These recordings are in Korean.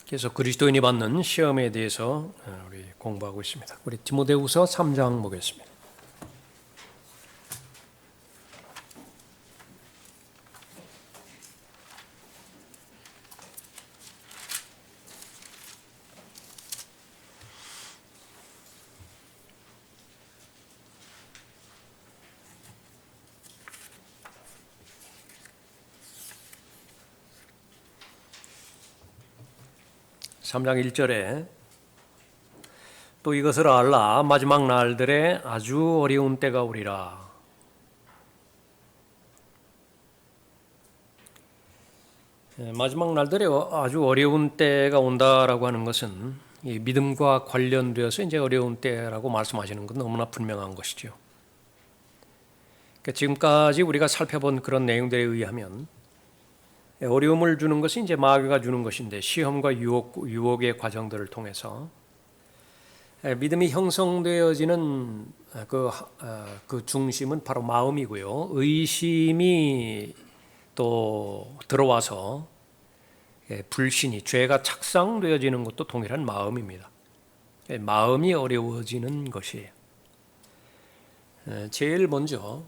그래서 그리스도인이 받는 시험에 대해서 우리 공부하고 있습니다. 우리 디모데후서 3장 보겠습니다. 삼장 1절에 또 이것을 알라 마지막 날들에 아주 어려운 때가 오리라. 마지막 날들에 아주 어려운 때가 온다라고 하는 것은 이 믿음과 관련되어서 이제 어려운 때라고 말씀하시는 건 너무나 분명한 것이죠. 그러니까 지금까지 우리가 살펴본 그런 내용들에 의하면 어려움을 주는 것이 이제 마귀가 주는 것인데 시험과 유혹의 과정들을 통해서 믿음이 형성되어지는 그 중심은 바로 마음이고요. 의심이 또 들어와서 불신이 죄가 착상되어지는 것도 동일한 마음입니다. 마음이 어려워지는 것이에요. 제일 먼저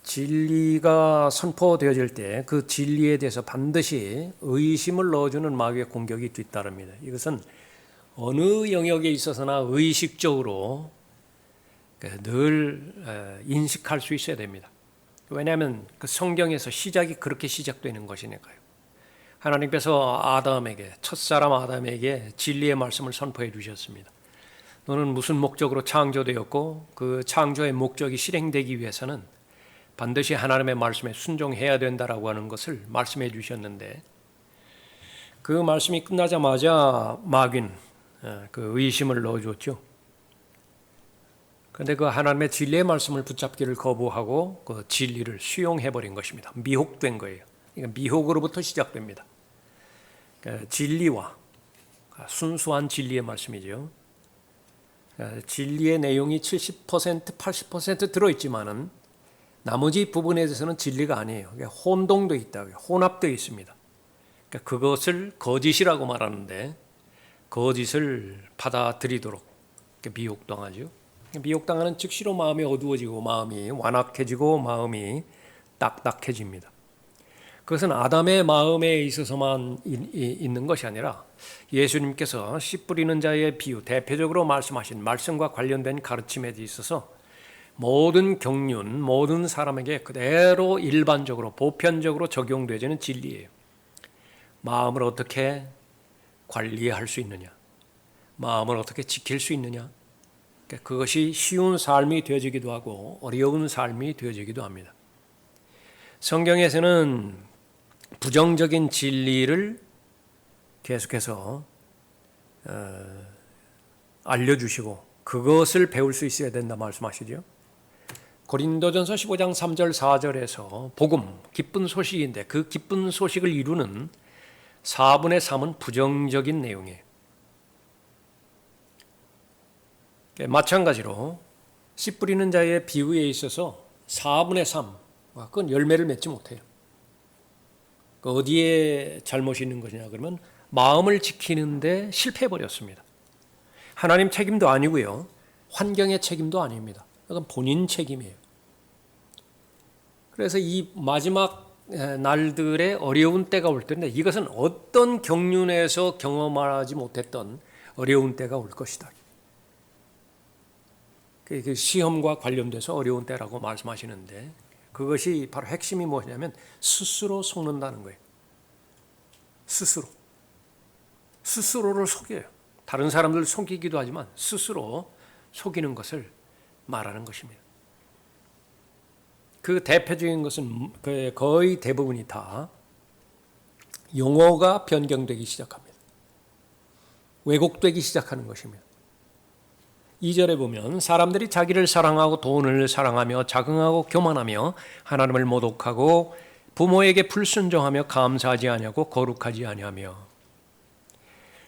진리가 선포되어질 때 그 진리에 대해서 반드시 의심을 넣어주는 마귀의 공격이 뒤따릅니다. 이것은 어느 영역에 있어서나 의식적으로 늘 인식할 수 있어야 됩니다. 왜냐하면 그 성경에서 시작이 그렇게 시작되는 것이니까요. 하나님께서 첫사람 아담에게 진리의 말씀을 선포해 주셨습니다. 너는 무슨 목적으로 창조되었고 그 창조의 목적이 실행되기 위해서는 반드시 하나님의 말씀에 순종해야 된다라고 하는 것을 말씀해 주셨는데 그 말씀이 끝나자마자 마귀는 그 의심을 넣어줬죠. 그런데 그 하나님의 진리의 말씀을 붙잡기를 거부하고 그 진리를 수용해버린 것입니다. 미혹된 거예요. 그러니까 미혹으로부터 시작됩니다. 그러니까 진리와 순수한 진리의 말씀이죠. 진리의 내용이 70%, 80% 들어있지만은 나머지 부분에 대해서는 진리가 아니에요. 혼동되어 있다, 혼합되어 있습니다. 그러니까 그것을 거짓이라고 말하는데 거짓을 받아들이도록 미혹당하죠. 미혹당하는 즉시로 마음이 어두워지고 마음이 완악해지고 마음이 딱딱해집니다. 그것은 아담의 마음에 있어서만 있는 것이 아니라 예수님께서 씨 뿌리는 자의 비유, 대표적으로 말씀하신 말씀과 관련된 가르침에 있어서 모든 경륜, 모든 사람에게 그대로 일반적으로 보편적으로 적용되어지는 진리예요. 마음을 어떻게 관리할 수 있느냐, 마음을 어떻게 지킬 수 있느냐, 그것이 쉬운 삶이 되어지기도 하고 어려운 삶이 되어지기도 합니다. 성경에서는 부정적인 진리를 계속해서 알려주시고 그것을 배울 수 있어야 된다 말씀하시죠. 고린도전서 15장 3절 4절에서 복음, 기쁜 소식인데 그 기쁜 소식을 이루는 4분의 3은 부정적인 내용이에요. 마찬가지로 씨 뿌리는 자의 비유에 있어서 4분의 3, 그건 열매를 맺지 못해요. 어디에 잘못이 있는 것이냐 그러면 마음을 지키는데 실패해버렸습니다. 하나님 책임도 아니고요. 환경의 책임도 아닙니다. 이건 본인 책임이에요. 그래서 이 마지막 날들의 어려운 때가 올 텐데 이것은 어떤 경륜에서 경험하지 못했던 어려운 때가 올 것이다. 그 시험과 관련돼서 어려운 때라고 말씀하시는데 그것이 바로 핵심이 무엇이냐면 스스로 속는다는 거예요. 스스로를 속여요. 다른 사람들 속이기도 하지만 스스로 속이는 것을 말하는 것입니다. 그 대표적인 것은 거의 대부분이 다 용어가 변경되기 시작합니다. 왜곡되기 시작하는 것입니다. 2절에 보면 사람들이 자기를 사랑하고 돈을 사랑하며 자긍하고 교만하며 하나님을 모독하고 부모에게 불순종하며 감사하지 아니하고 거룩하지 아니하며.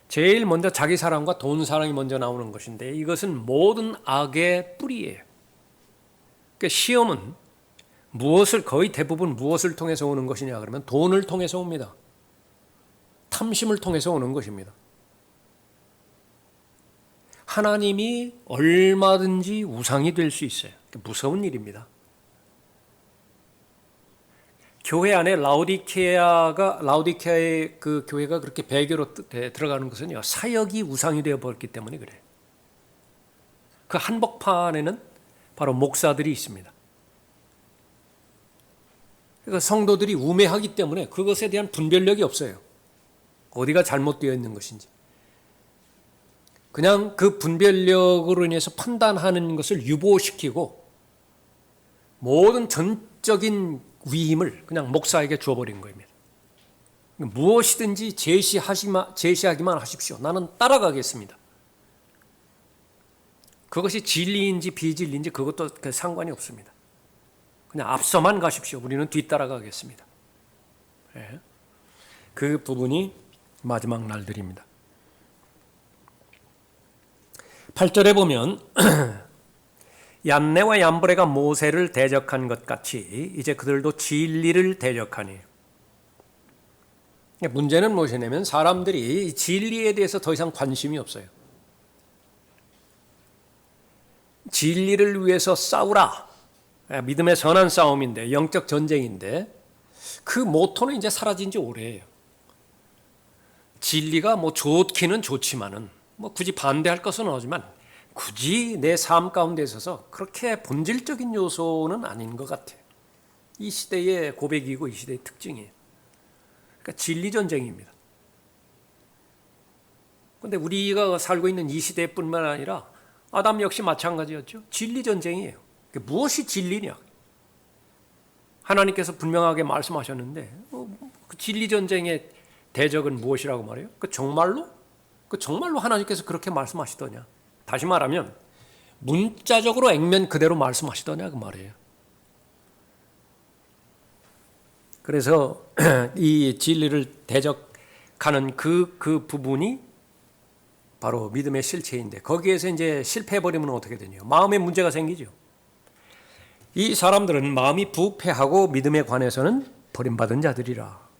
제일 먼저 자기 사랑과 돈 사랑이 먼저 나오는 것인데 이것은 모든 악의 뿌리예요. 그러니까 시험은 거의 대부분 무엇을 통해서 오는 것이냐 그러면 돈을 통해서 옵니다. 다 참심을 통해서 오는 것입니다. 하나님이 얼마든지 우상이 될 수 있어요. 무서운 일입니다. 교회 안에 라오디케아의 그 교회가 그렇게 배교로 들어가는 것은요, 사역이 우상이 되어 버렸기 때문에 그래요. 그 한복판에는 바로 목사들이 있습니다. 그러니까 성도들이 우매하기 때문에 그것에 대한 분별력이 없어요. 어디가 잘못되어 있는 것인지. 그냥 그 분별력으로 인해서 판단하는 것을 유보시키고 모든 전적인 위임을 그냥 목사에게 주어버린 겁니다. 무엇이든지 제시하기만 하십시오. 나는 따라가겠습니다. 그것이 진리인지 비진리인지 그것도 상관이 없습니다. 그냥 앞서만 가십시오. 우리는 뒤따라가겠습니다. 네. 그 부분이 마지막 날들입니다. 8절에 보면 얀네와 얀브레가 모세를 대적한 것 같이 이제 그들도 진리를 대적하니. 문제는 무엇이냐면 사람들이 진리에 대해서 더 이상 관심이 없어요. 진리를 위해서 싸우라. 믿음의 선한 싸움인데, 영적 전쟁인데 그 모토는 이제 사라진 지 오래예요. 진리가 좋기는 좋지만은 굳이 반대할 것은 없지만 굳이 내 삶 가운데 있어서 그렇게 본질적인 요소는 아닌 것 같아요. 이 시대의 고백이고 이 시대의 특징이에요. 그러니까 진리 전쟁입니다. 그런데 우리가 살고 있는 이 시대뿐만 아니라 아담 역시 마찬가지였죠. 진리 전쟁이에요. 무엇이 진리냐? 하나님께서 분명하게 말씀하셨는데 그 진리 전쟁의 대적은 무엇이라고 말해요? 정말로 하나님께서 그렇게 말씀하시더냐? 다시 말하면 문자적으로 액면 그대로 말씀하시더냐 그 말이에요. 그래서 이 진리를 대적하는 그 부분이 바로 믿음의 실체인데 거기에서 이제 실패해버리면 어떻게 되냐? 마음에 문제가 생기죠. 이 사람들은 마음이 부패하고 믿음에 관해서는 버림받은 자들이라.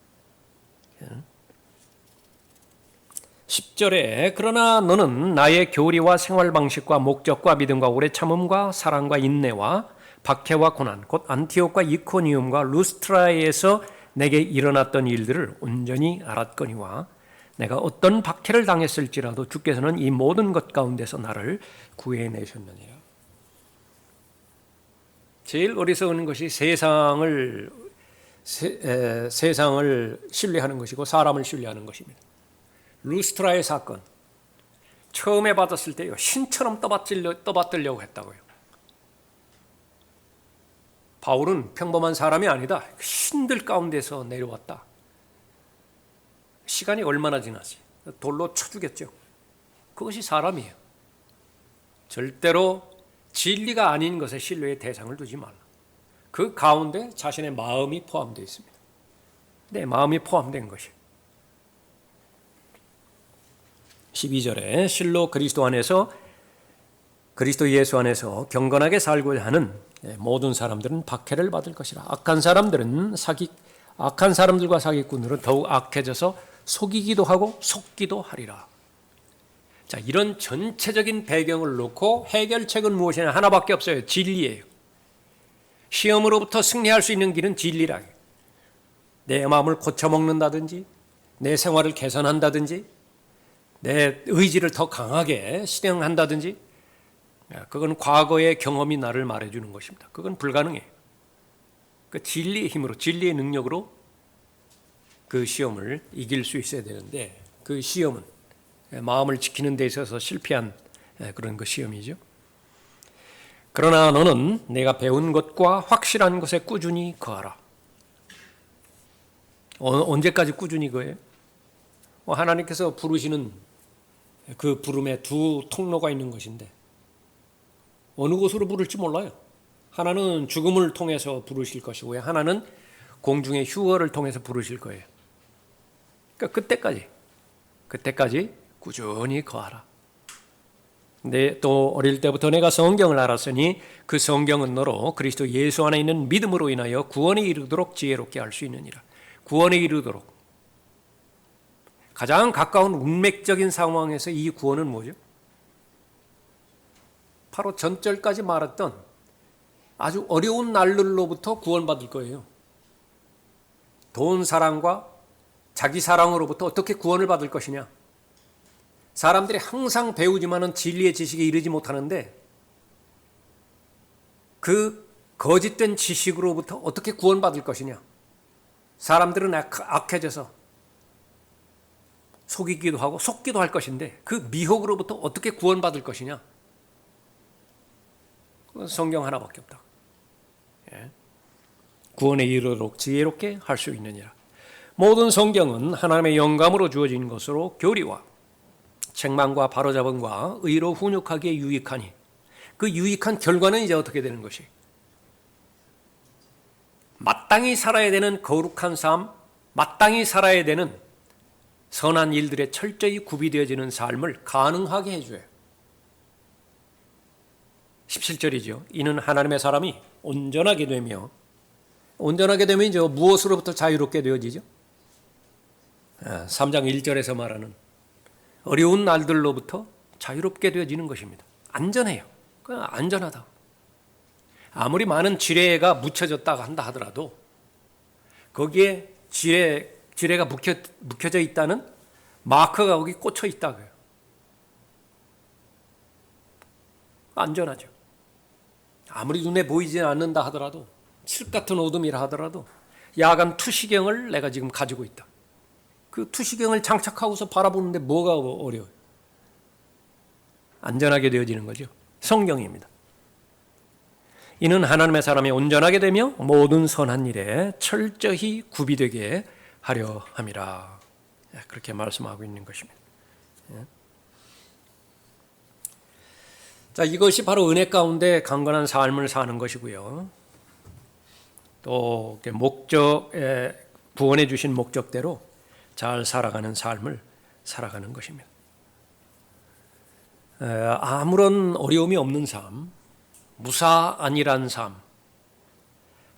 10절에 그러나 너는 나의 교리와 생활 방식과 목적과 믿음과 오래 참음과 사랑과 인내와 박해와 고난 곧 안티옥과 이코니움과 루스트라에서 내게 일어났던 일들을 온전히 알았거니와 내가 어떤 박해를 당했을지라도 주께서는 이 모든 것 가운데서 나를 구해내셨느니라. 제일 어리석은 것이 세상을 신뢰하는 것이고 사람을 신뢰하는 것입니다. 루스트라의 사건 처음에 받았을 때요 신처럼 떠받들려고 했다고요. 바울은 평범한 사람이 아니다. 신들 가운데서 내려왔다. 시간이 얼마나 지났어요? 돌로 쳐 죽였죠. 그것이 사람이에요. 절대로 진리가 아닌 것에 신뢰의 대상을 두지 말라. 그 가운데 자신의 마음이 포함되어 있습니다. 내 마음이 포함된 것이. 12절에 실로 그리스도 예수 안에서 경건하게 살고자 하는 모든 사람들은 박해를 받을 것이라. 악한 사람들과 사기꾼들은 더욱 악해져서 속이기도 하고 속기도 하리라. 자, 이런 전체적인 배경을 놓고 해결책은 무엇이냐? 하나밖에 없어요. 진리예요. 시험으로부터 승리할 수 있는 길은 진리라. 내 마음을 고쳐먹는다든지 내 생활을 개선한다든지 내 의지를 더 강하게 실행한다든지 그건 과거의 경험이 나를 말해주는 것입니다. 그건 불가능해요. 그 진리의 힘으로 진리의 능력으로 그 시험을 이길 수 있어야 되는데 그 시험은 마음을 지키는 데 있어서 실패한 그런 그 시험이죠. 그러나 너는 내가 배운 것과 확실한 것에 꾸준히 거하라. 언제까지 꾸준히 거해요? 하나님께서 부르시는 그 부름에 두 통로가 있는 것인데 어느 곳으로 부를지 몰라요. 하나는 죽음을 통해서 부르실 것이고 하나는 공중의 휴거를 통해서 부르실 거예요. 그러니까 그때까지 꾸준히 거하라. 근데 또 어릴 때부터 내가 성경을 알았으니 그 성경은 너로 그리스도 예수 안에 있는 믿음으로 인하여 구원에 이르도록 지혜롭게 할 수 있느니라. 구원에 이르도록 가장 가까운 운맥적인 상황에서 이 구원은 뭐죠? 바로 전절까지 말했던 아주 어려운 날들로부터 구원받을 거예요. 돈 사랑과 자기 사랑으로부터 어떻게 구원을 받을 것이냐. 사람들이 항상 배우지만은 진리의 지식에 이르지 못하는데 그 거짓된 지식으로부터 어떻게 구원받을 것이냐. 사람들은 악해져서 속이기도 하고 속기도 할 것인데 그 미혹으로부터 어떻게 구원받을 것이냐. 성경 하나밖에 없다. 구원에 이르도록 지혜롭게 할 수 있느니라. 모든 성경은 하나님의 영감으로 주어진 것으로 교리와 책망과 바로잡음과 의로 훈육하기에 유익하니 그 유익한 결과는 이제 어떻게 되는 것이? 마땅히 살아야 되는 거룩한 삶, 마땅히 살아야 되는 선한 일들에 철저히 구비되어지는 삶을 가능하게 해줘요. 17절이죠. 이는 하나님의 사람이 온전하게 되면 이제 무엇으로부터 자유롭게 되어지죠? 3장 1절에서 말하는 어려운 날들로부터 자유롭게 되어지는 것입니다. 안전해요. 안전하다. 아무리 많은 지뢰가 묻혀졌다 한다 하더라도 거기에 지뢰가 묵혀져 있다는 마크가 거기 꽂혀 있다고요. 안전하죠. 아무리 눈에 보이지 않는다 하더라도 칠흑 같은 어둠이라 하더라도 야간 투시경을 내가 지금 가지고 있다. 그 투시경을 장착하고서 바라보는데 뭐가 어려워요? 안전하게 되어지는 거죠. 성경입니다. 이는 하나님의 사람이 온전하게 되며 모든 선한 일에 철저히 구비되게 하려 함이라. 그렇게 말씀하고 있는 것입니다. 자, 이것이 바로 은혜 가운데 강건한 삶을 사는 것이고요. 또 구원해 주신 목적대로 잘 살아가는 삶을 살아가는 것입니다. 아무런 어려움이 없는 삶, 무사안일한 삶,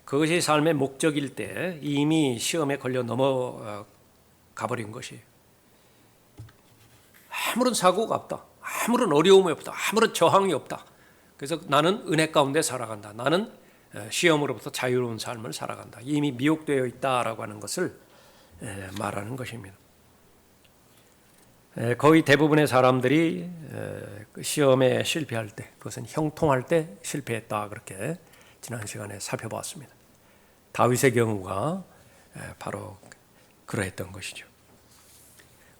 그것이 삶의 목적일 때 이미 시험에 걸려 넘어가버린 것이 아무런 사고가 없다, 아무런 어려움이 없다, 아무런 저항이 없다. 그래서 나는 은혜 가운데 살아간다. 나는 시험으로부터 자유로운 삶을 살아간다. 이미 미혹되어 있다라고 하는 것을 말하는 것입니다. 거의 대부분의 사람들이 시험에 실패할 때, 그것은 형통할 때 실패했다. 그렇게 지난 시간에 살펴봤습니다. 다윗의 경우가 바로 그러했던 것이죠.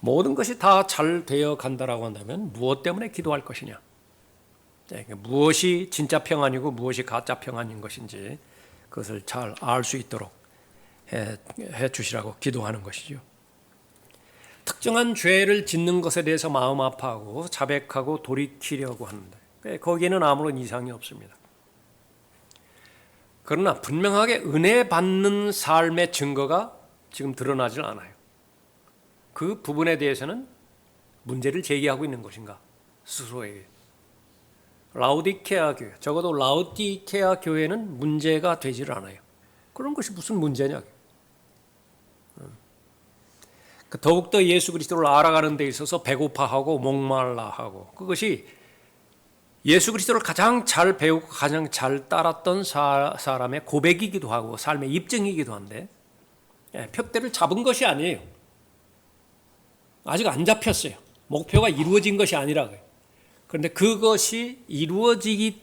모든 것이 다 잘 되어 간다라고 한다면 무엇 때문에 기도할 것이냐? 무엇이 진짜 평안이고 무엇이 가짜 평안인 것인지 그것을 잘 알 수 있도록 해 주시라고 기도하는 것이죠. 특정한 죄를 짓는 것에 대해서 마음 아파하고 자백하고 돌이키려고 하는데 거기에는 아무런 이상이 없습니다. 그러나 분명하게 은혜 받는 삶의 증거가 지금 드러나질 않아요. 그 부분에 대해서는 문제를 제기하고 있는 것인가? 스스로에게. 라오디케아 교회, 적어도 라오디케아 교회는 문제가 되지를 않아요. 그런 것이 무슨 문제냐? 더욱더 예수 그리스도를 알아가는 데 있어서 배고파하고 목말라하고 그것이 예수 그리스도를 가장 잘 배우고 가장 잘 따랐던 사람의 고백이기도 하고 삶의 입증이기도 한데 표대를 잡은 것이 아니에요. 아직 안 잡혔어요. 목표가 이루어진 것이 아니라고요. 그런데 그것이 이루어질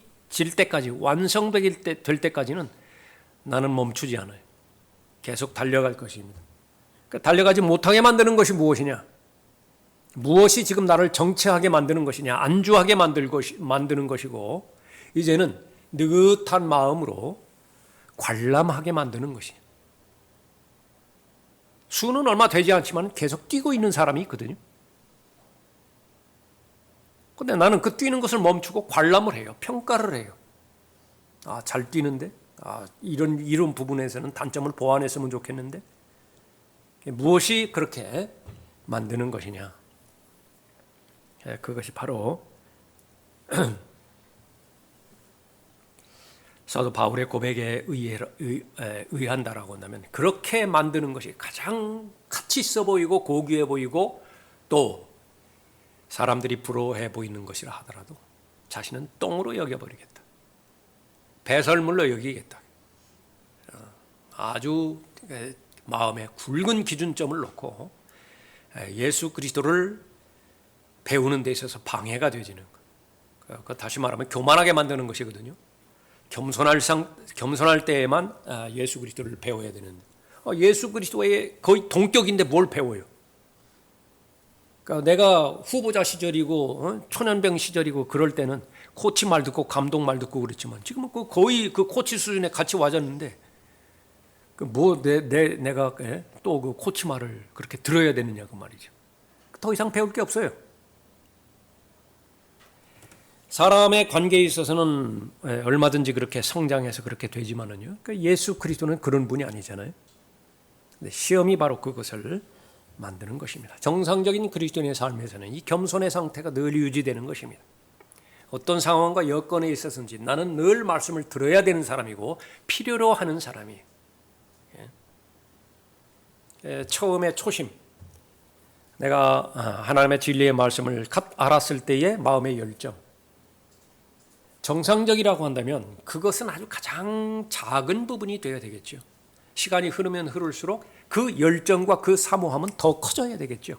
때까지 완성될 때까지는 나는 멈추지 않아요. 계속 달려갈 것입니다. 달려가지 못하게 만드는 것이 무엇이냐? 무엇이 지금 나를 정체하게 만드는 것이냐? 안주하게 만드는 것이고 이제는 느긋한 마음으로 관람하게 만드는 것이에요. 수는 얼마 되지 않지만 계속 뛰고 있는 사람이 있거든요. 근데 나는 그 뛰는 것을 멈추고 관람을 해요. 평가를 해요. 잘 뛰는데? 이런 부분에서는 단점을 보완했으면 좋겠는데? 무엇이 그렇게 만드는 것이냐? 그것이 바로 사도 바울의 고백에 의한다라고 한다면 그렇게 만드는 것이 가장 가치 있어 보이고 고귀해 보이고 또 사람들이 부러워해 보이는 것이라 하더라도 자신은 똥으로 여겨버리겠다. 배설물로 여기겠다. 아주 마음에 굵은 기준점을 놓고 예수 그리스도를 배우는 데 있어서 방해가 되지는 것. 다시 말하면 교만하게 만드는 것이거든요. 겸손할 때에만 예수 그리스도를 배워야 되는. 예수 그리스도의 거의 동격인데 뭘 배워요? 그러니까 내가 후보자 시절이고 초년병 시절이고 그럴 때는 코치 말 듣고 감독 말 듣고 그랬지만 지금은 거의 그 코치 수준에 같이 와졌는데 내가 또 그 코치 말을 그렇게 들어야 되느냐 그 말이죠. 더 이상 배울 게 없어요. 사람의 관계에 있어서는 얼마든지 그렇게 성장해서 그렇게 되지만은요. 그러니까 예수 그리스도는 그런 분이 아니잖아요. 근데 시험이 바로 그것을 만드는 것입니다. 정상적인 그리스도인의 삶에서는 이 겸손의 상태가 늘 유지되는 것입니다. 어떤 상황과 여건에 있어서든지 나는 늘 말씀을 들어야 되는 사람이고 필요로 하는 사람이에요. 처음에 초심, 내가 하나님의 진리의 말씀을 알았을 때의 마음의 열정, 정상적이라고 한다면 그것은 아주 가장 작은 부분이 되어야 되겠죠. 시간이 흐르면 흐를수록 그 열정과 그 사모함은 더 커져야 되겠죠.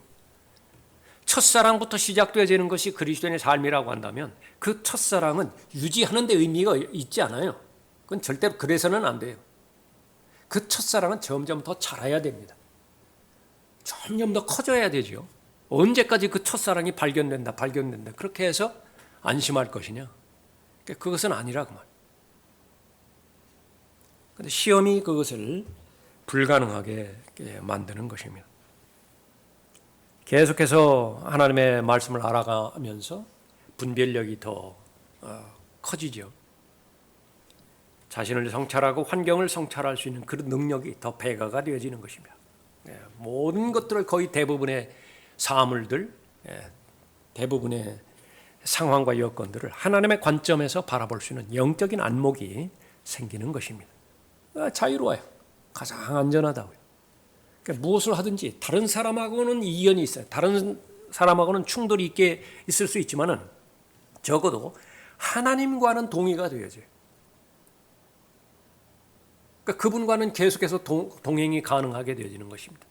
첫사랑부터 시작되어지는 것이 그리스도인의 삶이라고 한다면 그 첫사랑은 유지하는 데 의미가 있지 않아요. 그건 절대로 그래서는 안 돼요. 그 첫사랑은 점점 더 자라야 됩니다. 점점 더 커져야 되죠. 언제까지 그 첫사랑이 발견된다 그렇게 해서 안심할 것이냐? 그것은 아니라고 말이에요. 그런데 시험이 그것을 불가능하게 만드는 것입니다. 계속해서 하나님의 말씀을 알아가면서 분별력이 더 커지죠. 자신을 성찰하고 환경을 성찰할 수 있는 그런 능력이 더 배가가 되어지는 것입니다. 모든 것들을 거의 대부분의 사물들, 대부분의 상황과 여건들을 하나님의 관점에서 바라볼 수 있는 영적인 안목이 생기는 것입니다. 자유로워요. 가장 안전하다고요. 그러니까 무엇을 하든지 다른 사람하고는 이견이 있어요. 다른 사람하고는 충돌이 있을 수 있지만은 적어도 하나님과는 동의가 되어져요. 그러니까 그분과는 계속해서 동행이 가능하게 되어지는 것입니다.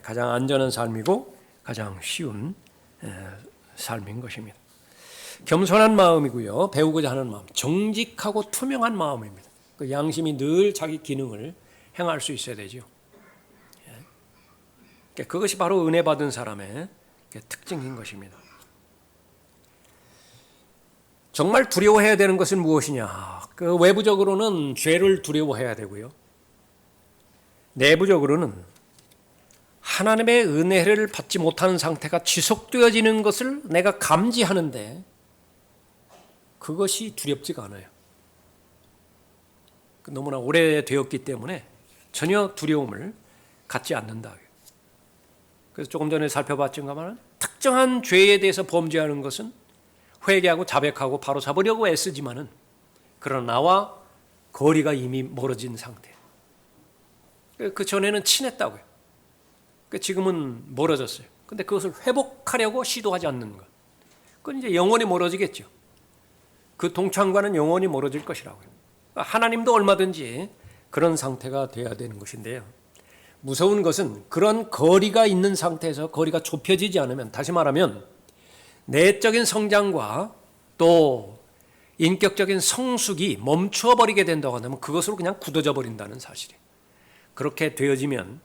가장 안전한 삶이고 가장 쉬운 삶인 것입니다. 겸손한 마음이고요. 배우고자 하는 마음, 정직하고 투명한 마음입니다. 그 양심이 늘 자기 기능을 행할 수 있어야 되죠. 그것이 바로 은혜 받은 사람의 특징인 것입니다. 정말 두려워해야 되는 것은 무엇이냐? 그 외부적으로는 죄를 두려워해야 되고요. 내부적으로는 하나님의 은혜를 받지 못하는 상태가 지속되어지는 것을 내가 감지하는데 그것이 두렵지가 않아요. 너무나 오래되었기 때문에 전혀 두려움을 갖지 않는다. 그래서 조금 전에 살펴봤지만 특정한 죄에 대해서 범죄하는 것은 회개하고 자백하고 바로 잡으려고 애쓰지만은 그러나 나와 거리가 이미 멀어진 상태. 그 전에는 친했다고요. 지금은 멀어졌어요. 근데 그것을 회복하려고 시도하지 않는 것. 그건 이제 영원히 멀어지겠죠. 그 동창과는 영원히 멀어질 것이라고요. 하나님도 얼마든지 그런 상태가 되어야 되는 것인데요. 무서운 것은 그런 거리가 있는 상태에서 거리가 좁혀지지 않으면, 다시 말하면 내적인 성장과 또 인격적인 성숙이 멈춰버리게 된다고 한다면 그것으로 그냥 굳어져 버린다는 사실이에요. 그렇게 되어지면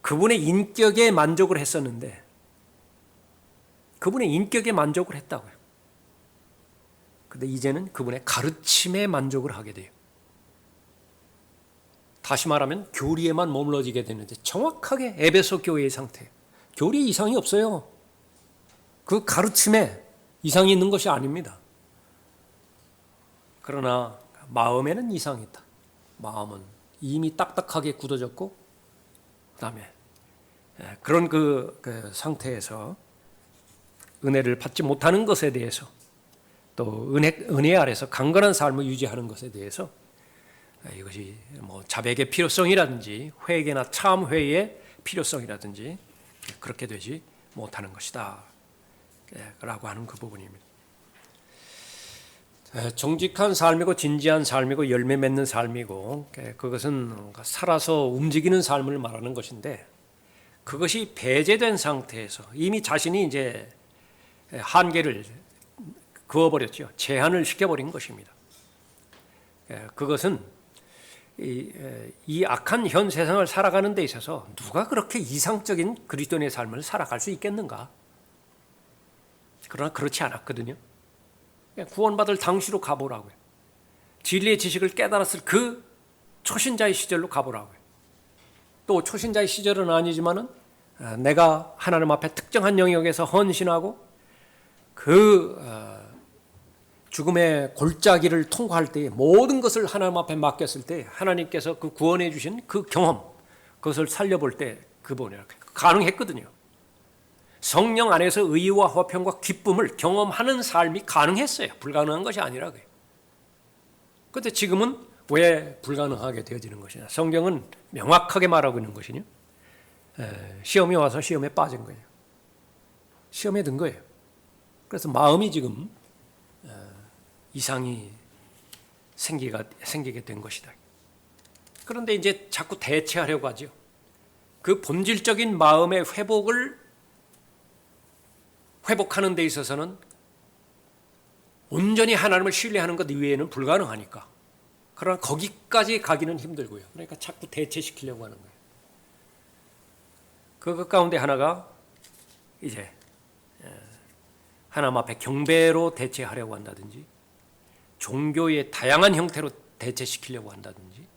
그분의 인격에 만족을 했었는데 그분의 인격에 만족을 했다고요. 근데 이제는 그분의 가르침에 만족을 하게 돼요. 다시 말하면 교리에만 머물러지게 되는데 정확하게 에베소 교회의 상태. 교리에 이상이 없어요. 그 가르침에 이상이 있는 것이 아닙니다. 그러나 마음에는 이상이 있다. 마음은 이미 딱딱하게 굳어졌고 그다음에 그런 그 상태에서 은혜를 받지 못하는 것에 대해서 또 은혜 아래서 강건한 삶을 유지하는 것에 대해서 이것이 뭐 자백의 필요성이라든지 회개나 참 회의의 필요성이라든지 그렇게 되지 못하는 것이다 라고 하는 그 부분입니다. 정직한 삶이고 진지한 삶이고 열매 맺는 삶이고 그것은 살아서 움직이는 삶을 말하는 것인데, 그것이 배제된 상태에서 이미 자신이 이제 한계를 그어버렸죠. 제한을 시켜버린 것입니다. 그것은 이 악한 현 세상을 살아가는 데 있어서 누가 그렇게 이상적인 그리스도인의 삶을 살아갈 수 있겠는가? 그러나 그렇지 않았거든요. 구원받을 당시로 가보라고요. 진리의 지식을 깨달았을 그 초신자의 시절로 가보라고요. 또 초신자의 시절은 아니지만은 내가 하나님 앞에 특정한 영역에서 헌신하고 그 죽음의 골짜기를 통과할 때 모든 것을 하나님 앞에 맡겼을 때 하나님께서 그 구원해 주신 그 경험, 그것을 살려볼 때 그분이 가능했거든요. 성령 안에서 의와 화평과 기쁨을 경험하는 삶이 가능했어요. 불가능한 것이 아니라고요. 그런데 지금은 왜 불가능하게 되어지는 것이냐? 성경은 명확하게 말하고 있는 것이냐? 시험이 와서 시험에 빠진 거예요. 시험에 든 거예요. 그래서 마음이 지금 이상이 생기게 된 것이다. 그런데 이제 자꾸 대체하려고 하죠. 그 본질적인 마음의 회복하는 데 있어서는 온전히 하나님을 신뢰하는 것 이외에는 불가능하니까. 그러나 거기까지 가기는 힘들고요. 그러니까 자꾸 대체시키려고 하는 거예요. 그것 가운데 하나가 이제 하나님 앞에 경배로 대체하려고 한다든지, 종교의 다양한 형태로 대체시키려고 한다든지,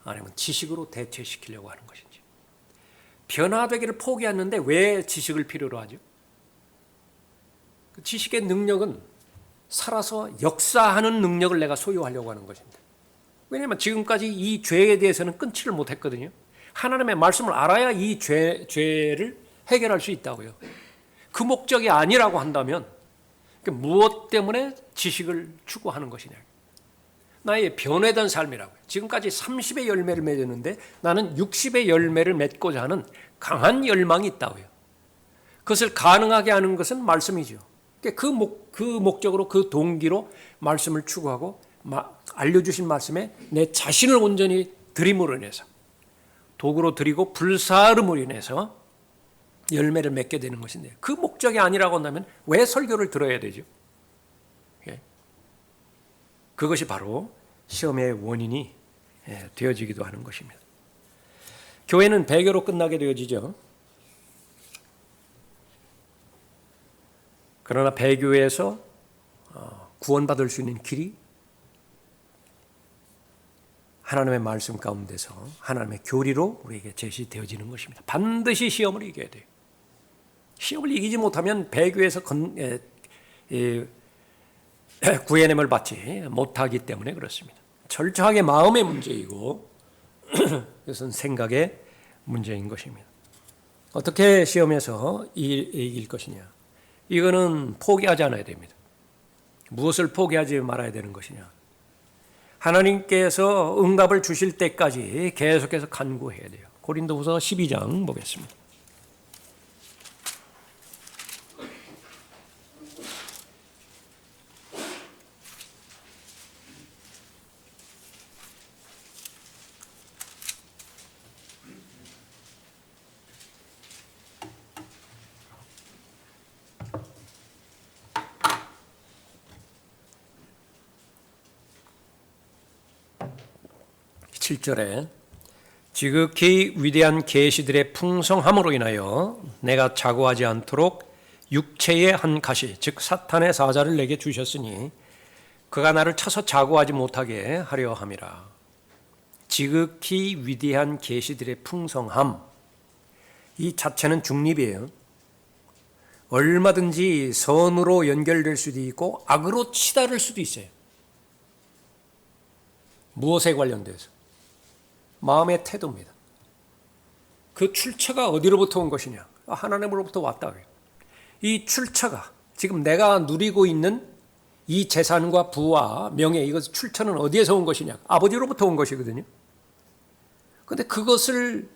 아니면 지식으로 대체시키려고 하는 것인지. 변화되기를 포기하는데 왜 지식을 필요로 하죠? 그 지식의 능력은 살아서 역사하는 능력을 내가 소유하려고 하는 것입니다. 왜냐하면 지금까지 이 죄에 대해서는 끊지를 못했거든요. 하나님의 말씀을 알아야 이 죄를 해결할 수 있다고요. 그 목적이 아니라고 한다면 무엇 때문에 지식을 추구하는 것이냐? 나의 변화된 삶이라고요. 지금까지 30의 열매를 맺었는데 나는 60의 열매를 맺고자 하는 강한 열망이 있다고요. 그것을 가능하게 하는 것은 말씀이죠. 그 목적으로, 그 동기로 말씀을 추구하고 알려주신 말씀에 내 자신을 온전히 드림으로 인해서, 도구로 드리고 불사름으로 인해서 열매를 맺게 되는 것인데, 그 목적이 아니라고 한다면 왜 설교를 들어야 되죠? 그것이 바로 시험의 원인이 되어지기도 하는 것입니다. 교회는 배교로 끝나게 되어지죠. 그러나 배교에서 구원받을 수 있는 길이 하나님의 말씀 가운데서 하나님의 교리로 우리에게 제시되어지는 것입니다. 반드시 시험을 이겨야 돼요. 시험을 이기지 못하면 배교에서 구해냄을 받지 못하기 때문에 그렇습니다. 철저하게 마음의 문제이고 이것은 생각의 문제인 것입니다. 어떻게 시험에서 이길 것이냐? 이거는 포기하지 않아야 됩니다. 무엇을 포기하지 말아야 되는 것이냐? 하나님께서 응답을 주실 때까지 계속해서 간구해야 돼요. 고린도후서 12장 보겠습니다. (7절에) 지극히 위대한 계시들의 풍성함으로 인하여 내가 자고하지 않도록 육체의 한 가시 즉 사탄의 사자를 내게 주셨으니 그가 나를 쳐서 자고하지 못하게 하려 함이라. 지극히 위대한 계시들의 풍성함, 이 자체는 중립이에요. 얼마든지 선으로 연결될 수도 있고 악으로 치달을 수도 있어요. 무엇에 관련돼서? 마음의 태도입니다. 그 출처가 어디로부터 온 것이냐? 하나님으로부터 왔다. 이 출처가 지금 내가 누리고 있는 이 재산과 부와 명예, 이것 출처는 어디에서 온 것이냐? 아버지로부터 온 것이거든요. 그런데 그것을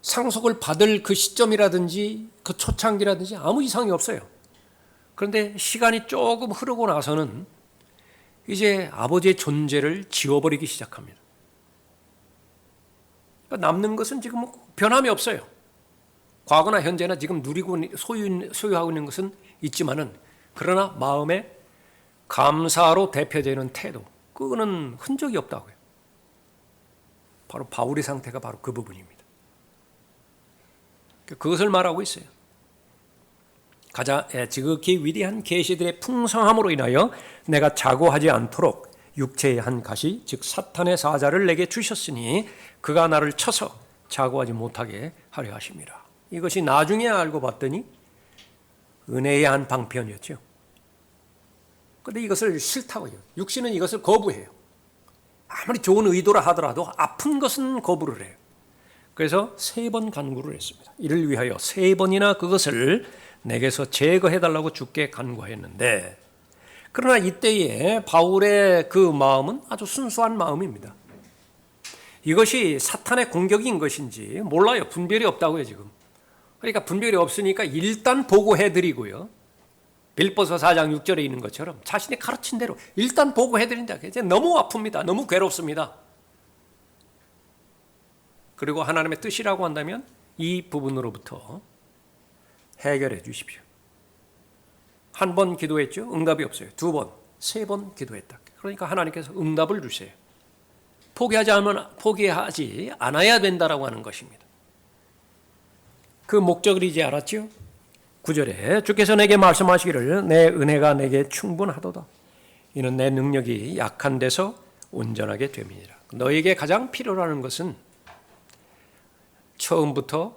상속을 받을 그 시점이라든지 그 초창기라든지 아무 이상이 없어요. 그런데 시간이 조금 흐르고 나서는 이제 아버지의 존재를 지워버리기 시작합니다. 그러니까 남는 것은 지금 변함이 없어요. 과거나 현재나 지금 누리고 소유하고 있는 것은 있지만은, 그러나 마음에 감사로 대표되는 태도, 그거는 흔적이 없다고요. 바로 바울의 상태가 바로 그 부분입니다. 그것을 말하고 있어요. 가자 지극히 위대한 계시들의 풍성함으로 인하여 내가 자고하지 않도록 육체의 한 가시 즉 사탄의 사자를 내게 주셨으니 그가 나를 쳐서 자고하지 못하게 하려 하심이라. 이것이 나중에 알고 봤더니 은혜의 한 방편이었죠. 그런데 이것을 싫다고 해요. 육신은 이것을 거부해요. 아무리 좋은 의도라 하더라도 아픈 것은 거부를 해요. 그래서 3번 간구를 했습니다. 이를 위하여 3번이나 그것을 내게서 제거해달라고 주께 간구했는데, 그러나 이때에 바울의 그 마음은 아주 순수한 마음입니다. 이것이 사탄의 공격인 것인지 몰라요. 분별이 없다고요 지금. 그러니까 분별이 없으니까 일단 보고해드리고요. 빌보서 4장 6절에 있는 것처럼 자신이 가르친 대로 일단 보고해드린다. 이제 너무 아픕니다. 너무 괴롭습니다. 그리고 하나님의 뜻이라고 한다면 이 부분으로부터 해결해 주십시오. 한 번 기도했죠. 응답이 없어요. 2번, 3번 기도했다. 그러니까 하나님께서 응답을 주세요. 포기하지 않아야 된다라고 하는 것입니다. 그 목적을 이제 알았죠. 9절에 주께서 내게 말씀하시기를 내 은혜가 내게 충분하도다. 이는 내 능력이 약한 데서 온전하게 됨이니라. 너에게 가장 필요로 하는 것은 처음부터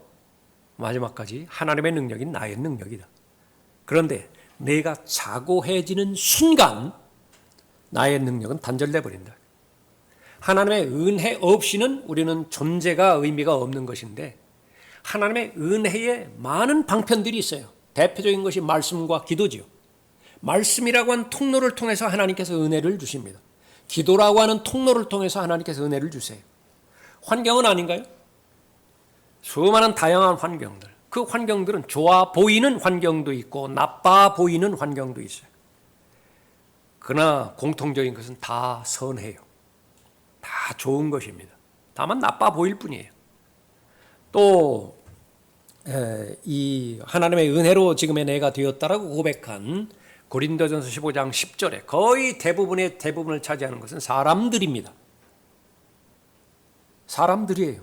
마지막까지 하나님의 능력이 나의 능력이다. 그런데 내가 자고해지는 순간 나의 능력은 단절돼 버린다. 하나님의 은혜 없이는 우리는 존재가 의미가 없는 것인데, 하나님의 은혜에 많은 방편들이 있어요. 대표적인 것이 말씀과 기도지요. 말씀이라고 하는 통로를 통해서 하나님께서 은혜를 주십니다. 기도라고 하는 통로를 통해서 하나님께서 은혜를 주세요. 환경은 아닌가요? 수많은 다양한 환경들, 그 환경들은 좋아 보이는 환경도 있고 나빠 보이는 환경도 있어요. 그러나 공통적인 것은 다 선해요. 다 좋은 것입니다. 다만 나빠 보일 뿐이에요. 또 이 하나님의 은혜로 지금의 내가 되었다라고 고백한 고린도전서 15장 10절에 거의 대부분을 차지하는 것은 사람들입니다. 사람들이에요.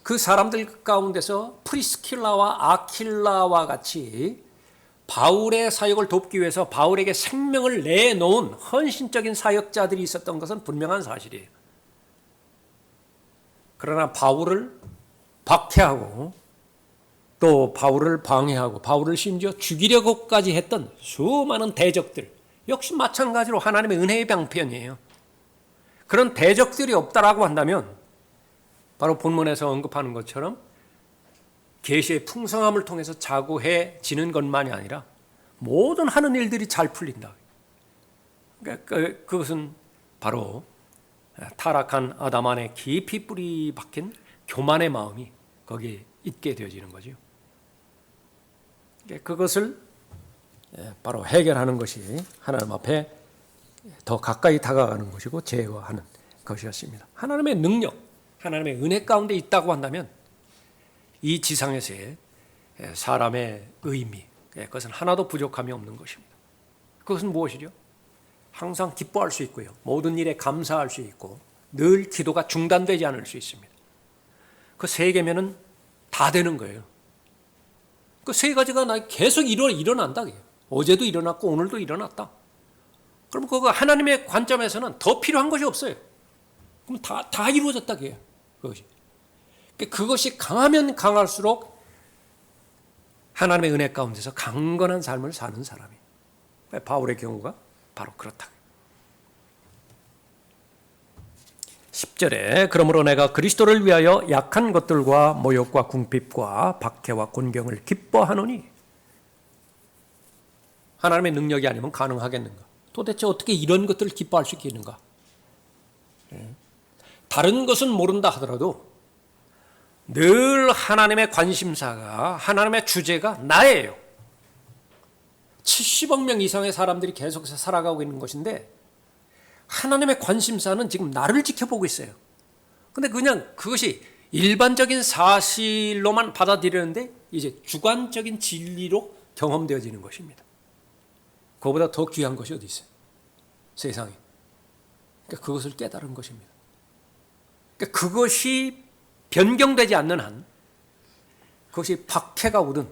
그 사람들 가운데서 프리스킬라와 아킬라와 같이 바울의 사역을 돕기 위해서 바울에게 생명을 내놓은 헌신적인 사역자들이 있었던 것은 분명한 사실이에요. 그러나 바울을 박해하고 또 바울을 방해하고 바울을 심지어 죽이려고까지 했던 수많은 대적들, 역시 마찬가지로 하나님의 은혜의 방편이에요. 그런 대적들이 없다라고 한다면 바로 본문에서 언급하는 것처럼 계시의 풍성함을 통해서 자고해지는 것만이 아니라 모든 하는 일들이 잘 풀린다. 그것은 바로 타락한 아담 안에 깊이 뿌리 박힌 교만의 마음이 거기에 있게 되어지는 거죠. 그것을 바로 해결하는 것이 하나님 앞에 더 가까이 다가가는 것이고 제거하는 것이었습니다. 하나님의 능력, 하나님의 은혜 가운데 있다고 한다면 이 지상에서의 사람의 의미, 그것은 하나도 부족함이 없는 것입니다. 그것은 무엇이죠? 항상 기뻐할 수 있고요. 모든 일에 감사할 수 있고 늘 기도가 중단되지 않을 수 있습니다. 그 3개면은 다 되는 거예요. 그 3가지가 계속 일어난다. 어제도 일어났고 오늘도 일어났다. 그럼 그거 하나님의 관점에서는 더 필요한 것이 없어요. 그럼 다 이루어졌다. 그것이 강하면 강할수록 하나님의 은혜 가운데서 강건한 삶을 사는 사람이. 바울의 경우가 바로 그렇다. 10절에 그러므로 내가 그리스도를 위하여 약한 것들과 모욕과 궁핍과 박해와 곤경을 기뻐하노니. 하나님의 능력이 아니면 가능하겠는가? 도대체 어떻게 이런 것들을 기뻐할 수 있겠는가? 다른 것은 모른다 하더라도 늘 하나님의 관심사가, 하나님의 주제가 나예요. 70억 명 이상의 사람들이 계속해서 살아가고 있는 것인데 하나님의 관심사는 지금 나를 지켜보고 있어요. 근데 그냥 그것이 일반적인 사실로만 받아들이는데 이제 주관적인 진리로 경험되어지는 것입니다. 그거보다 더 귀한 것이 어디 있어요? 세상에. 그러니까 그것을 깨달은 것입니다. 그러니까 그것이 변경되지 않는 한, 그것이 박해가 오든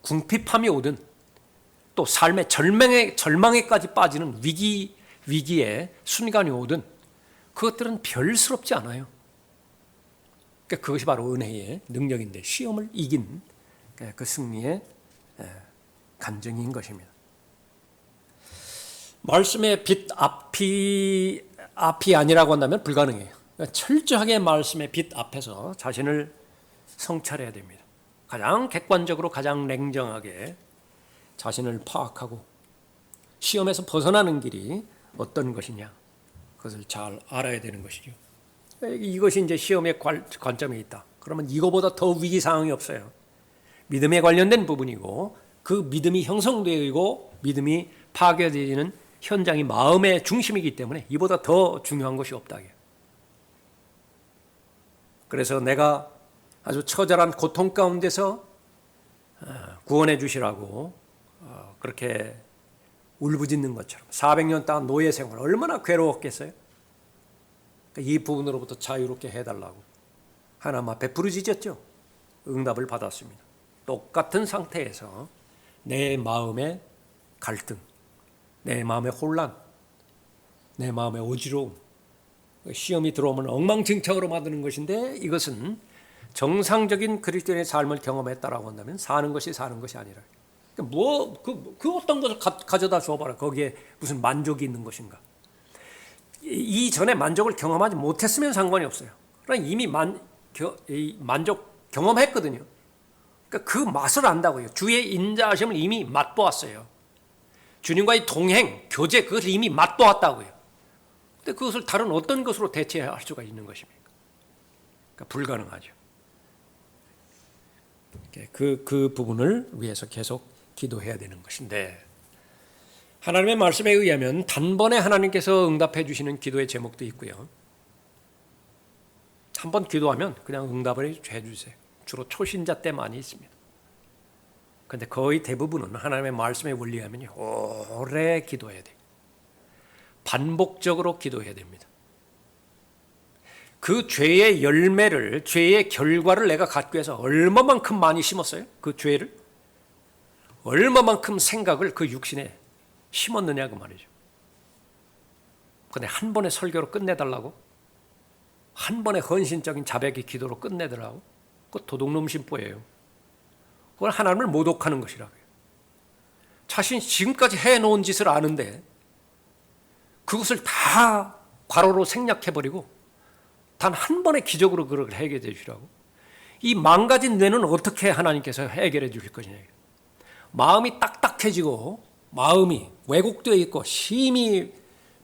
궁핍함이 오든 또 삶의 절망에까지 빠지는 위기의 순간이 오든 그것들은 별스럽지 않아요. 그러니까 그것이 바로 은혜의 능력인데 시험을 이긴 그 승리의 간증인 것입니다. 말씀의 빛 앞이 아니라고 한다면 불가능해요. 그러니까 철저하게 말씀의 빛 앞에서 자신을 성찰해야 됩니다. 가장 객관적으로 가장 냉정하게 자신을 파악하고 시험에서 벗어나는 길이 어떤 것이냐 그것을 잘 알아야 되는 것이죠. 이것이 이제 시험의 관점에 있다. 그러면 이거보다 더 위기 상황이 없어요. 믿음에 관련된 부분이고 그 믿음이 형성되고 믿음이 파괴되는 현장이 마음의 중심이기 때문에 이보다 더 중요한 것이 없다. 그래서 내가 아주 처절한 고통 가운데서 구원해 주시라고 그렇게 울부짖는 것처럼 400년 동안 노예 생활 얼마나 괴로웠겠어요? 이 부분으로부터 자유롭게 해달라고 하나님 앞에 부르짖었죠. 응답을 받았습니다. 똑같은 상태에서 내 마음의 갈등, 내 마음의 혼란, 내 마음의 어지러움, 시험이 들어오면 엉망진창으로 만드는 것인데 이것은 정상적인 그리스도인의 삶을 경험했다라고 한다면 사는 것이 아니라 그 어떤 것을 가져다 줘봐라. 거기에 무슨 만족이 있는 것인가? 이전에 만족을 경험하지 못했으면 상관이 없어요. 그러니까 이미 만족 경험했거든요. 그러니까 그 맛을 안다고요. 주의 인자하심을 이미 맛보았어요. 주님과의 동행, 교제 그것을 이미 맛보았다고요. 근데 그것을 다른 어떤 것으로 대체할 수가 있는 것입니까? 그러니까 불가능하죠. 그 부분을 위해서 계속 기도해야 되는 것인데 하나님의 말씀에 의하면 단번에 하나님께서 응답해 주시는 기도의 제목도 있고요. 한번 기도하면 그냥 응답을 해 주세요. 주로 초신자 때 많이 있습니다. 그런데 거의 대부분은 하나님의 말씀에 원리하면 오래 기도해야 돼요. 반복적으로 기도해야 됩니다. 그 죄의 열매를, 죄의 결과를 내가 갖기 위해서 얼마만큼 많이 심었어요? 그 죄를? 얼마만큼 생각을 그 육신에 심었느냐 그 말이죠. 그런데 한 번의 설교로 끝내달라고? 한 번의 헌신적인 자백의 기도로 끝내더라고? 그거 도둑놈 심보예요. 그걸 하나님을 모독하는 것이라고요. 자신이 지금까지 해놓은 짓을 아는데 그것을 다 과로로 생략해버리고 단 한 번의 기적으로 그걸 해결해 주시라고? 이 망가진 뇌는 어떻게 하나님께서 해결해 주실 것이냐? 마음이 딱딱해지고 마음이 왜곡되어 있고 심히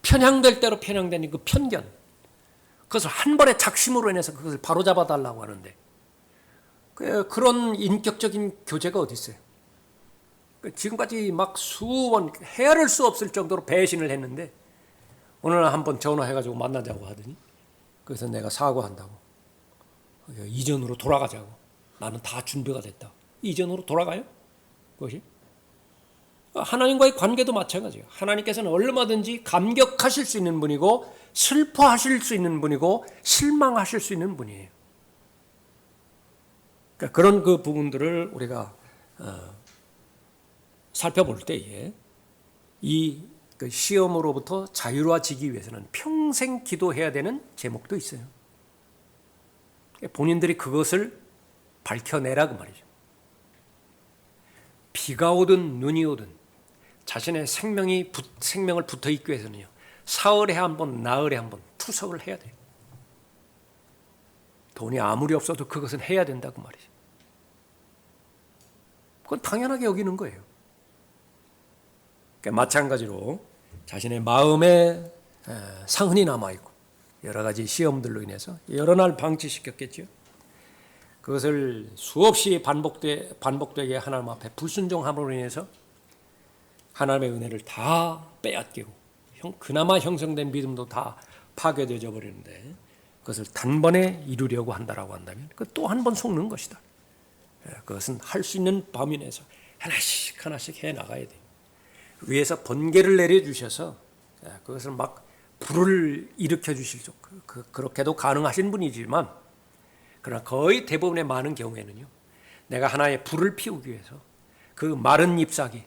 편향될 대로 편향되는 그 편견, 그것을 한 번의 작심으로 인해서 그것을 바로잡아 달라고 하는데 그런 인격적인 교제가 어디 있어요? 지금까지 막 수번 헤아릴 수 없을 정도로 배신을 했는데 어느 날 한 번 전화해가지고 만나자고 하더니 그래서 내가 사과한다고 이전으로 돌아가자고 나는 다 준비가 됐다. 이전으로 돌아가요? 그것이? 하나님과의 관계도 마찬가지예요. 하나님께서는 얼마든지 감격하실 수 있는 분이고 슬퍼하실 수 있는 분이고 실망하실 수 있는 분이에요. 그러니까 그런 그 부분들을 우리가 살펴볼 때에 이 시험으로부터 자유로워지기 위해서는 평생 기도해야 되는 제목도 있어요. 본인들이 그것을 밝혀내라 그 말이죠. 비가 오든 눈이 오든 자신의 생명을 붙어 있기 위해서는요. 사흘에 한 번, 나흘에 한 번 투석을 해야 돼요. 돈이 아무리 없어도 그것은 해야 된다고 말이죠. 그건 당연하게 여기는 거예요. 그러니까 마찬가지로 자신의 마음에 상흔이 남아있고 여러 가지 시험들로 인해서 여러 날 방치시켰겠죠. 그것을 수없이 반복되게 하나님 앞에 불순종함으로 인해서 하나님의 은혜를 다 빼앗기고 그나마 형성된 믿음도 다 파괴되어 버리는데 그것을 단번에 이루려고 한다라고 한다면 그 또 한 번 속는 것이다. 그것은 할 수 있는 범위 내에서 하나씩 하나씩 해 나가야 돼. 위에서 번개를 내려주셔서 그것을 막 불을 일으켜 주실 수 그렇게도 가능하신 분이지만 그러나 거의 대부분의 많은 경우에는요. 내가 하나의 불을 피우기 위해서 그 마른 잎사귀,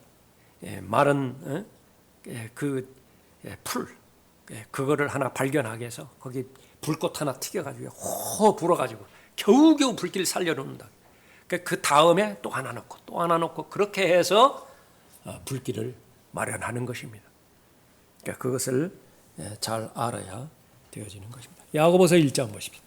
마른 풀, 그거를 하나 발견하게 해서 거기 불꽃 하나 튀겨가지고 호 불어가지고 겨우겨우 불길을 살려놓는다. 그 다음에 또 하나 넣고 또 하나 넣고 그렇게 해서 불길을 마련하는 것입니다. 그것을 잘 알아야 되어지는 것입니다. 야고보서 1장 보십시오.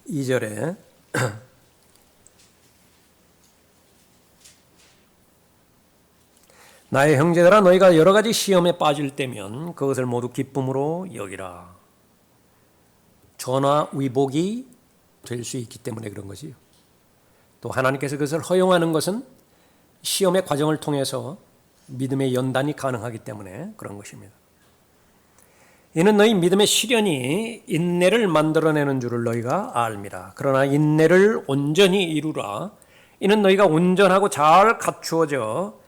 이 절에 나의 형제들아 너희가 여러 가지 시험에 빠질 때면 그것을 모두 기쁨으로 여기라. 전화위복이 될 수 있기 때문에 그런 거지요. 또 하나님께서 그것을 허용하는 것은 시험의 과정을 통해서 믿음의 연단이 가능하기 때문에 그런 것입니다. 이는 너희 믿음의 시련이 인내를 만들어내는 줄을 너희가 알미라. 그러나 인내를 온전히 이루라. 이는 너희가 온전하고 잘 갖추어져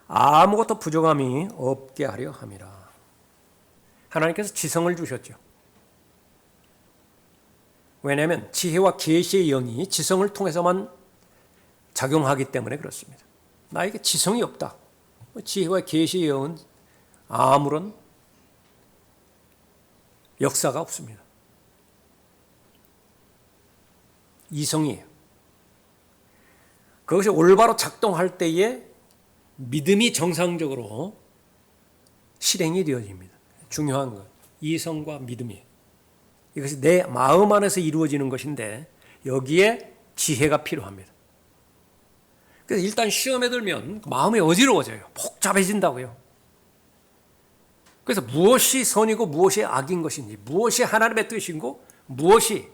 아무것도 부족함이 없게 하려 함이라. 하나님께서 지성을 주셨죠. 왜냐하면 지혜와 계시의 영이 지성을 통해서만 작용하기 때문에 그렇습니다. 나에게 지성이 없다. 지혜와 계시의 영은 아무런 역사가 없습니다. 이성이에요. 그것이 올바로 작동할 때에 믿음이 정상적으로 실행이 되어집니다. 중요한 것, 이성과 믿음이에요. 이것이 내 마음 안에서 이루어지는 것인데 여기에 지혜가 필요합니다. 그래서 일단 시험에 들면 마음이 어지러워져요. 복잡해진다고요. 그래서 무엇이 선이고 무엇이 악인 것인지, 무엇이 하나님의 뜻이고 무엇이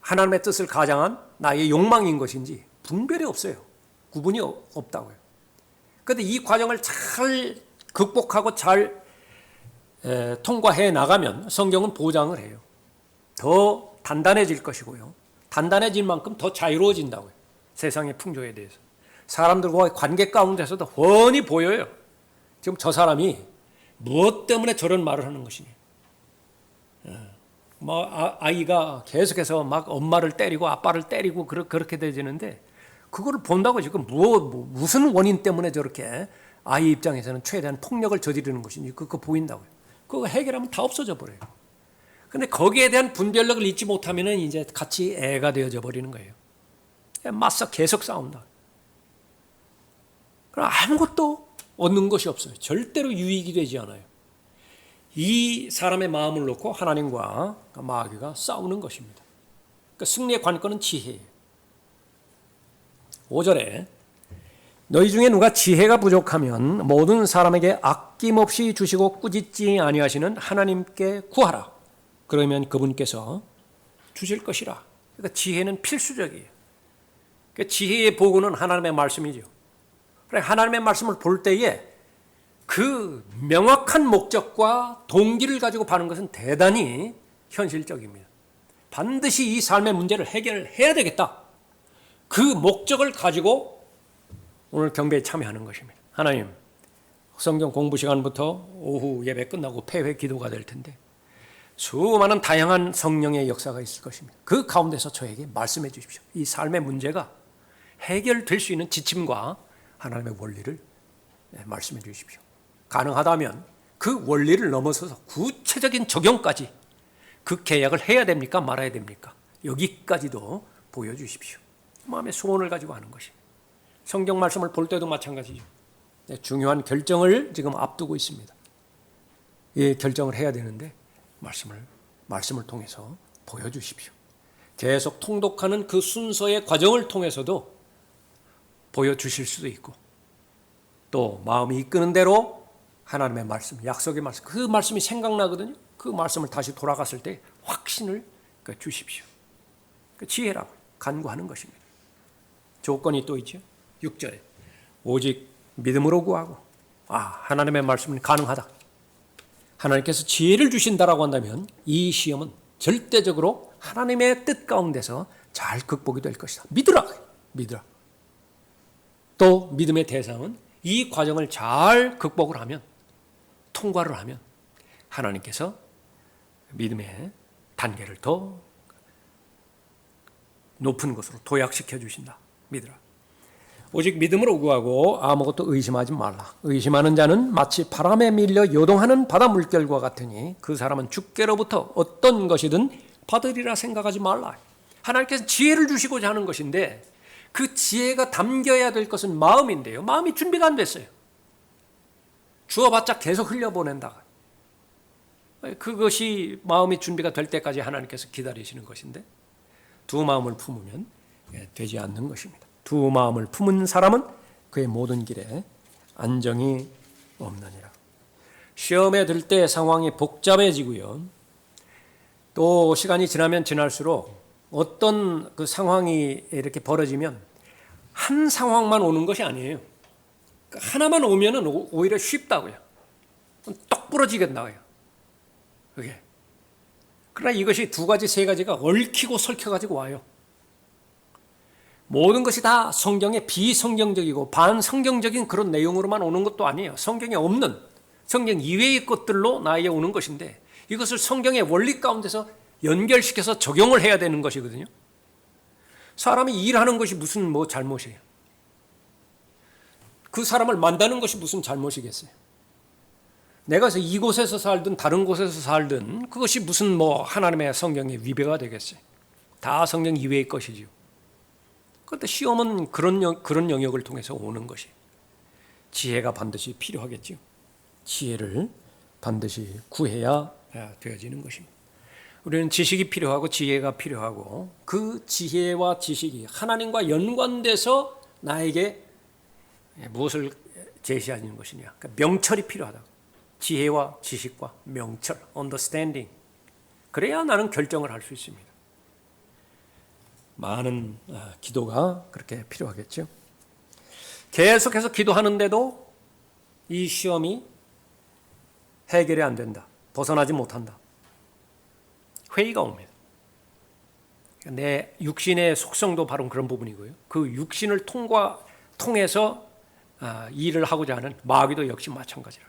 하나님의 뜻을 가장한 나의 욕망인 것인지 분별이 없어요. 구분이 없다고요. 그런데 이 과정을 잘 극복하고 잘 통과해 나가면 성경은 보장을 해요. 더 단단해질 것이고요. 단단해질 만큼 더 자유로워진다고요. 세상의 풍조에 대해서. 사람들과의 관계 가운데서도 훤히 보여요. 지금 저 사람이 무엇 때문에 저런 말을 하는 것이냐. 아이가 계속해서 막 엄마를 때리고 아빠를 때리고 그렇게 되지는데 그거를 본다고 지금 무슨 원인 때문에 저렇게 아이 입장에서는 최대한 폭력을 저지르는 것인지 그거 보인다고요. 그거 해결하면 다 없어져 버려요. 근데 거기에 대한 분별력을 잊지 못하면 이제 같이 애가 되어져 버리는 거예요. 맞서 계속 싸운다. 그럼 아무것도 얻는 것이 없어요. 절대로 유익이 되지 않아요. 이 사람의 마음을 놓고 하나님과 마귀가 싸우는 것입니다. 그러니까 승리의 관건은 지혜예요. 5절에 너희 중에 누가 지혜가 부족하면 모든 사람에게 아낌없이 주시고 꾸짖지 아니하시는 하나님께 구하라. 그러면 그분께서 주실 것이라. 그러니까 지혜는 필수적이에요. 그러니까 지혜의 보고는 하나님의 말씀이죠. 하나님의 말씀을 볼 때에 그 명확한 목적과 동기를 가지고 바는 것은 대단히 현실적입니다. 반드시 이 삶의 문제를 해결해야 되겠다. 그 목적을 가지고 오늘 경배에 참여하는 것입니다. 하나님, 성경 공부 시간부터 오후 예배 끝나고 폐회 기도가 될 텐데 수많은 다양한 성령의 역사가 있을 것입니다. 그 가운데서 저에게 말씀해 주십시오. 이 삶의 문제가 해결될 수 있는 지침과 하나님의 원리를 말씀해 주십시오. 가능하다면 그 원리를 넘어서서 구체적인 적용까지 그 계약을 해야 됩니까? 말아야 됩니까? 여기까지도 보여주십시오. 마음의 소원을 가지고 하는 것입니다. 성경 말씀을 볼 때도 마찬가지죠. 중요한 결정을 지금 앞두고 있습니다. 이 결정을 해야 되는데 말씀을 통해서 보여주십시오. 계속 통독하는 그 순서의 과정을 통해서도 보여주실 수도 있고, 또 마음이 이끄는 대로 하나님의 말씀, 약속의 말씀, 그 말씀이 생각나거든요. 그 말씀을 다시 돌아갔을 때 확신을 주십시오. 그 지혜라고 간구하는 것입니다. 조건이 또 있죠. 6절에 오직 믿음으로 구하고, 하나님의 말씀은 가능하다. 하나님께서 지혜를 주신다라고 한다면 이 시험은 절대적으로 하나님의 뜻 가운데서 잘 극복이 될 것이다. 믿으라. 또 믿음의 대상은 이 과정을 잘 극복을 하면, 통과를 하면 하나님께서 믿음의 단계를 더 높은 것으로 도약시켜 주신다. 믿으라. 오직 믿음으로 구하고 아무것도 의심하지 말라. 의심하는 자는 마치 바람에 밀려 요동하는 바다 물결과 같으니 그 사람은 주께로부터 어떤 것이든 받으리라 생각하지 말라. 하나님께서 지혜를 주시고자 하는 것인데, 그 지혜가 담겨야 될 것은 마음인데요. 마음이 준비가 안 됐어요. 주어봤자 계속 흘려보낸다. 그것이 마음이 준비가 될 때까지 하나님께서 기다리시는 것인데, 두 마음을 품으면 되지 않는 것입니다. 두 마음을 품은 사람은 그의 모든 길에 안정이 없느니라. 시험에 들 때 상황이 복잡해지고요. 또 시간이 지나면 지날수록 어떤 그 상황이 이렇게 벌어지면 한 상황만 오는 것이 아니에요. 하나만 오면은 오히려 쉽다고요. 똑 부러지겠나요? 그게. 그러나 이것이 두 가지, 세 가지가 얽히고 설켜가지고 와요. 모든 것이 다 성경의 비성경적이고 반성경적인 그런 내용으로만 오는 것도 아니에요. 성경에 없는, 성경 이외의 것들로 나에게 오는 것인데, 이것을 성경의 원리 가운데서 연결시켜서 적용을 해야 되는 것이거든요. 사람이 일하는 것이 무슨 잘못이에요? 그 사람을 만나는 것이 무슨 잘못이겠어요? 내가 이곳에서 살든 다른 곳에서 살든 그것이 무슨 하나님의 성경의 위배가 되겠어요? 다 성경 이외의 것이지요. 그런데 시험은 그런 영역을 통해서 오는 것이, 지혜가 반드시 필요하겠지요. 지혜를 반드시 구해야 되어지는 것입니다. 우리는 지식이 필요하고 지혜가 필요하고, 그 지혜와 지식이 하나님과 연관돼서 나에게 무엇을 제시하는 것이냐. 그러니까 명철이 필요하다. 지혜와 지식과 명철, understanding. 그래야 나는 결정을 할 수 있습니다. 많은 기도가 그렇게 필요하겠죠. 계속해서 기도하는데도 이 시험이 해결이 안 된다. 벗어나지 못한다. 회의가 옵니다. 내 육신의 속성도 바로 그런 부분이고요. 그 육신을 통해서 일을 하고자 하는 마귀도 역시 마찬가지라.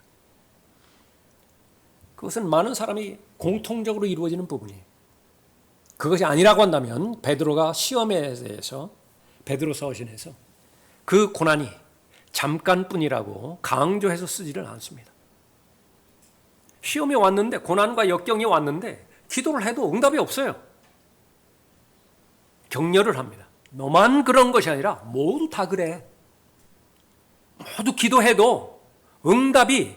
그것은 많은 사람이 공통적으로 이루어지는 부분이에요. 그것이 아니라고 한다면 베드로가 시험에 대해서 베드로 서신에서 그 고난이 잠깐뿐이라고 강조해서 쓰지를 않습니다. 시험이 왔는데, 고난과 역경이 왔는데 기도를 해도 응답이 없어요. 격려를 합니다. 너만 그런 것이 아니라 모두 다 그래. 모두 기도해도 응답이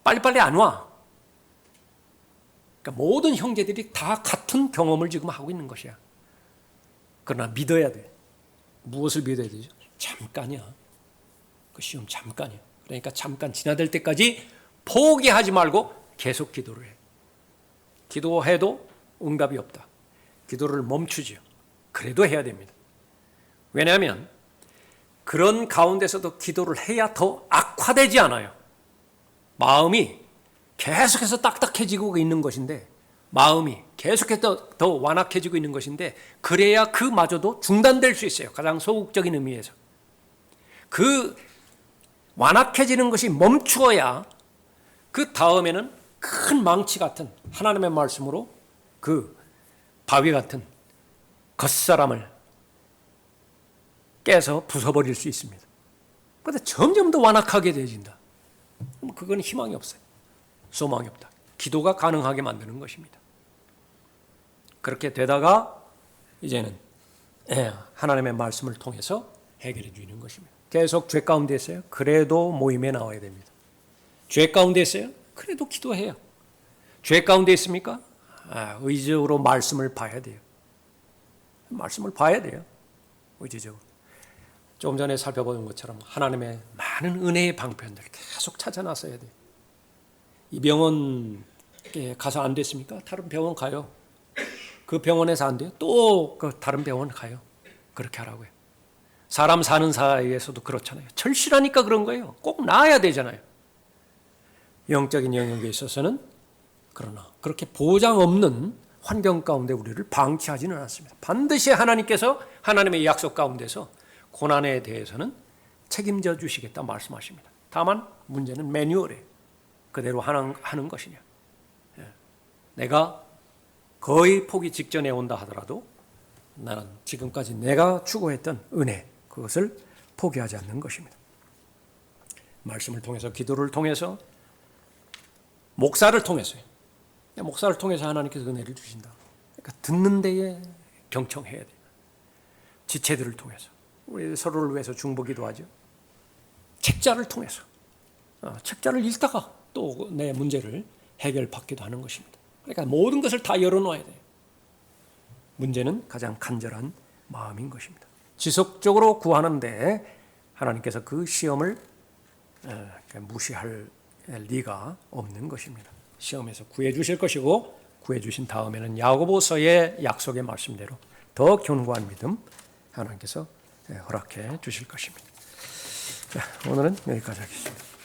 빨리빨리 안 와. 그러니까 모든 형제들이 다 같은 경험을 지금 하고 있는 것이야. 그러나 믿어야 돼. 무엇을 믿어야 되죠? 잠깐이야. 그 시험 잠깐이야. 그러니까 잠깐 지나들 때까지 포기하지 말고 계속 기도를 해. 기도해도 응답이 없다. 기도를 멈추죠. 그래도 해야 됩니다. 왜냐하면 그런 가운데서도 기도를 해야 더 악화되지 않아요. 마음이 계속해서 딱딱해지고 있는 것인데, 마음이 계속해서 더 완악해지고 있는 것인데, 그래야 그마저도 중단될 수 있어요. 가장 소극적인 의미에서. 그 완악해지는 것이 멈추어야 그 다음에는 큰 망치 같은 하나님의 말씀으로 그 바위 같은 겉사람을 깨서 부숴버릴 수 있습니다. 그런데 점점 더 완악하게 되어진다. 그럼 그건 희망이 없어요. 소망이 없다. 기도가 가능하게 만드는 것입니다. 그렇게 되다가 이제는 하나님의 말씀을 통해서 해결해 주는 것입니다. 계속 죄 가운데 있어요. 그래도 모임에 나와야 됩니다. 죄 가운데 있어요. 그래도 기도해요. 죄 가운데 있습니까? 의지적으로 말씀을 봐야 돼요. 말씀을 봐야 돼요. 의지적으로. 조금 전에 살펴본 것처럼 하나님의 많은 은혜의 방편들을 계속 찾아 나서야 돼요. 이 병원에 가서 안 됐습니까? 다른 병원 가요. 그 병원에서 안 돼요? 또 그 다른 병원 가요. 그렇게 하라고요. 사람 사는 사이에서도 그렇잖아요. 절실하니까 그런 거예요. 꼭 나아야 되잖아요. 영적인 영역에 있어서는 그러나 그렇게 보장 없는 환경 가운데 우리를 방치하지는 않습니다. 반드시 하나님께서 하나님의 약속 가운데서 고난에 대해서는 책임져 주시겠다 말씀하십니다. 다만 문제는 매뉴얼에 그대로 하는 것이냐. 내가 거의 포기 직전에 온다 하더라도 나는 지금까지 내가 추구했던 은혜, 그것을 포기하지 않는 것입니다. 말씀을 통해서, 기도를 통해서, 목사를 통해서요. 목사를 통해서 하나님께서 은혜를 주신다. 그러니까 듣는 데에 경청해야 돼요. 지체들을 통해서. 우리 서로를 위해서 중보기도 하죠. 책자를 통해서. 책자를 읽다가 또 내 문제를 해결받기도 하는 것입니다. 그러니까 모든 것을 다 열어놓아야 돼요. 문제는 가장 간절한 마음인 것입니다. 지속적으로 구하는데 하나님께서 그 시험을 무시할 리가 없는 것입니다. 시험에서 구해 주실 것이고 구해 주신 다음에는 야고보서의 약속의 말씀대로 더 견고한 믿음 하나님께서 허락해 주실 것입니다. 자, 오늘은 여기까지 하겠습니다.